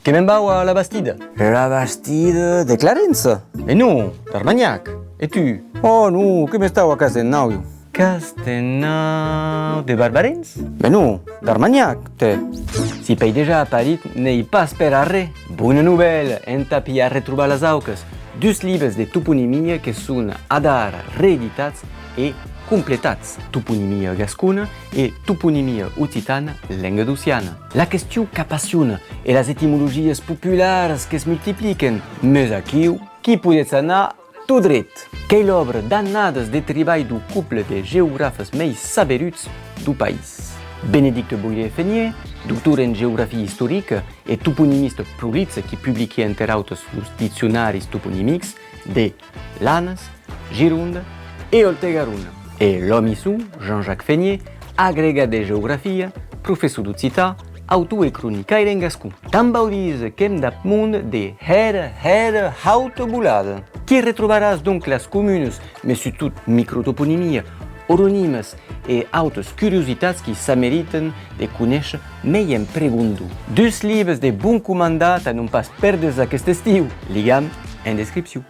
Che me'n bau a la Bastide? La Bastide de Clarence? E non, d'Armagnac. E tu? Oh nu, che mi stavo a Castelnau io. Castelnau de Barbarins? Mais non, d'Armagnac, te. Si pei deja a Paris, n'ei pas per arre. Bona nouvelle, enta pi a retrobar las aucas. Dus libres de toponimia que sun adar reeditats e completats. Toponimia gascuna e toponimia occitana languedociana. La question qu'apassiona e las etimologies populars que es multipliquen. Mes aquiu, qui podetz anar tot dret. Qu'ei l'obra dannades de treball du couple de geografes mei saberuts du país. Benedicte Boyer-Feignet, doctor en geografia historica e toponimista prolitze qui publiquait inter autres los diccionaris toponimics de Lanes, Gironde e Oltegaruna. E l'homme issu, Jean-Jacques Feignet, agregat de geografia, professor d'occità, autor e cronicaire en gascon. Tan baudise qu'hem d'apmond de hera hauta bolada. Qui retrobaràs donc las comunes, mais surtout microtoponimia, oronimes e autres curiositats qui s'ameriten de conèixer mei en pregundu. Dus libres de bon comandat a non pas perdes aquest estiu. Ligam en descripció.